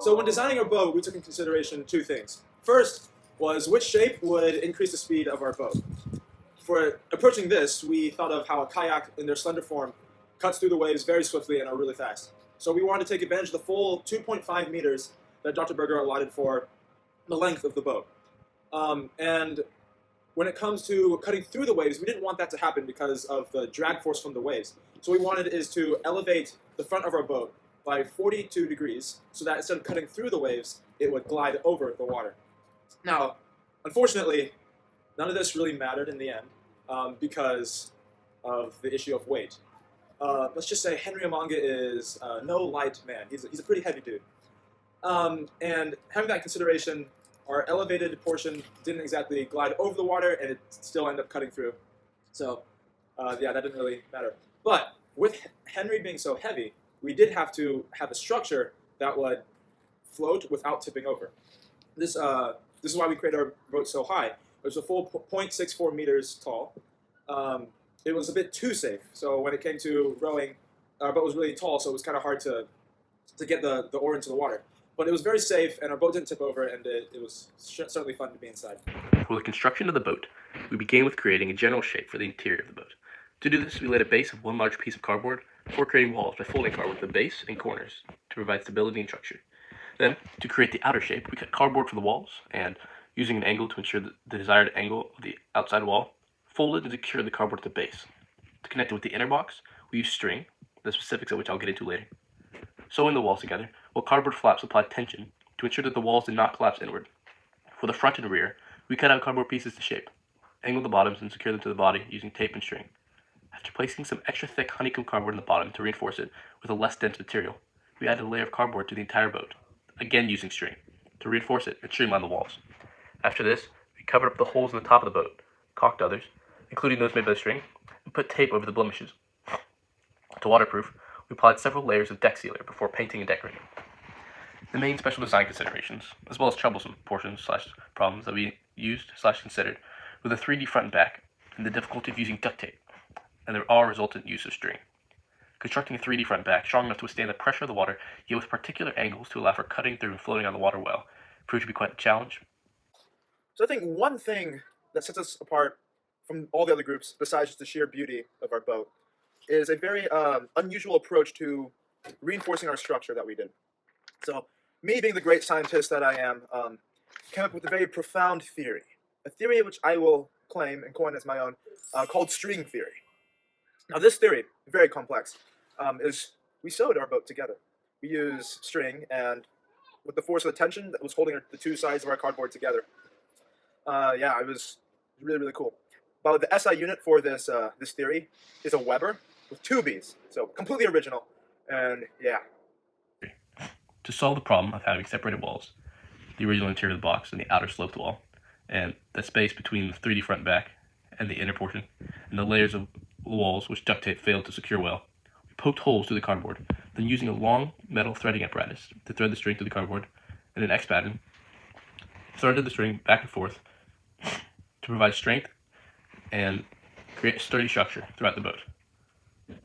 So when designing our boat, we took into consideration two things. First was which shape would increase the speed of our boat. For approaching this, we thought of how a kayak in their slender form cuts through the waves very swiftly and are really fast. So we wanted to take advantage of the full 2.5 meters that Dr. Berger allotted for the length of the boat. And when it comes to cutting through the waves, we didn't want that to happen because of the drag force from the waves. So what we wanted is to elevate the front of our boat by 42 degrees so that instead of cutting through the waves, it would glide over the water. Now, unfortunately, none of this really mattered in the end because of the issue of weight. Let's just say Henry Amanga is no light man. He's a pretty heavy dude. And having that in consideration, our elevated portion didn't exactly glide over the water, and it still ended up cutting through. So, yeah, that didn't really matter. But with Henry being so heavy, we did have to have a structure that would float without tipping over. This is why we created our boat so high. It was a full 0.64 meters tall. It was a bit too safe. So when it came to rowing, our boat was really tall, so it was kind of hard to get the oar into the water. But it was very safe, and our boat didn't tip over, and it was certainly fun to be inside. For the construction of the boat, we began with creating a general shape for the interior of the boat. To do this, we laid a base of one large piece of cardboard before creating walls by folding cardboard at the base and corners to provide stability and structure. Then, to create the outer shape, we cut cardboard for the walls, and using an angle to ensure the desired angle of the outside wall, folded and secured the cardboard at the base. To connect it with the inner box, we used string, the specifics of which I'll get into later. Sewing the walls together, while cardboard flaps applied tension to ensure that the walls did not collapse inward. For the front and rear, we cut out cardboard pieces to shape, angled the bottoms, and secured them to the body using tape and string. After placing some extra thick honeycomb cardboard in the bottom to reinforce it with a less dense material, we added a layer of cardboard to the entire boat, again using string, to reinforce it and streamline the walls. After this, we covered up the holes in the top of the boat, caulked others, including those made by the string, and put tape over the blemishes. To waterproof, we applied several layers of deck sealer before painting and decorating. The main special design considerations, as well as troublesome portions/problems that we used/considered, were the 3D front and back, and the difficulty of using duct tape, and the resultant use of string. Constructing a 3D front and back strong enough to withstand the pressure of the water, yet with particular angles to allow for cutting through and floating on the water well, proved to be quite a challenge. So I think one thing that sets us apart from all the other groups, besides just the sheer beauty of our boat, is a very unusual approach to reinforcing our structure that we did. So, me being the great scientist that I am, came up with a very profound theory. A theory which I will claim and coin as my own, called string theory. Now this theory, very complex, is we sewed our boat together. We use string, and with the force of the tension that was holding the two sides of our cardboard together. Yeah, it was really, really cool. But the SI unit for this theory is a Weber with two Bs, so completely original, and yeah. To solve the problem of having separated walls, the original interior of the box and the outer sloped wall, and the space between the 3D front and back and the inner portion, and the layers of walls which duct tape failed to secure well, we poked holes through the cardboard, then using a long metal threading apparatus to thread the string through the cardboard, and an X pattern, threaded the string back and forth to provide strength and create a sturdy structure throughout the boat.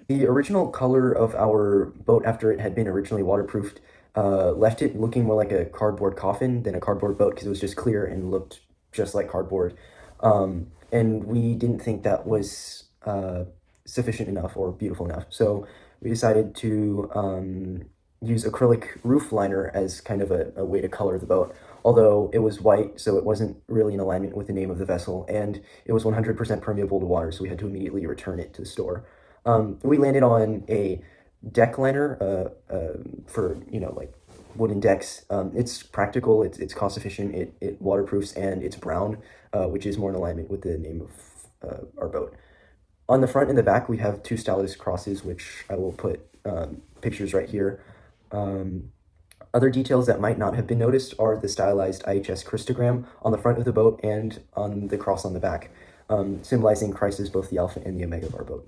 The original color of our boat, after it had been originally waterproofed, left it looking more like a cardboard coffin than a cardboard boat because it was just clear and looked just like cardboard. And we didn't think that was sufficient enough or beautiful enough. So we decided to use acrylic roof liner as kind of a way to color the boat. Although it was white, so it wasn't really in alignment with the name of the vessel, and it was 100% permeable to water, so we had to immediately return it to the store. We landed on a deck liner for, like wooden decks. It's practical, it's cost efficient, it waterproofs, and it's brown, which is more in alignment with the name of our boat. On the front and the back, we have two stylus crosses, which I will put pictures right here. Other details that might not have been noticed are the stylized IHS Christogram on the front of the boat and on the cross on the back, symbolizing Christ as both the Alpha and the Omega of our boat.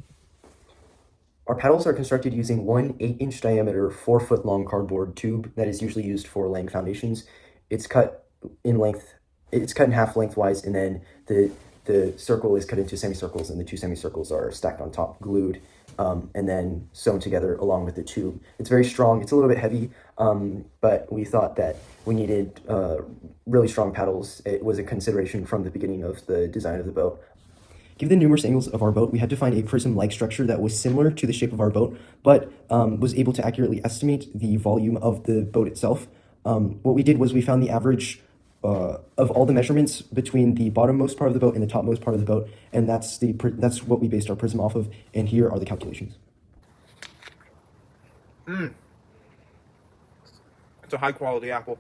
Our paddles are constructed using one 8-inch diameter, 4-foot long cardboard tube that is usually used for laying foundations. It's cut in half lengthwise, and then the circle is cut into semicircles, and the two semicircles are stacked on top, glued, and then sewn together along with the tube. It's very strong. It's a little bit heavy, but we thought that we needed really strong paddles. It was a consideration from the beginning of the design of the boat. Given the numerous angles of our boat, we had to find a prism-like structure that was similar to the shape of our boat, but was able to accurately estimate the volume of the boat itself. What we did was we found the average of all the measurements between the bottommost part of the boat and the topmost part of the boat, and that's what we based our prism off of, and here are the calculations. It's a high quality apple.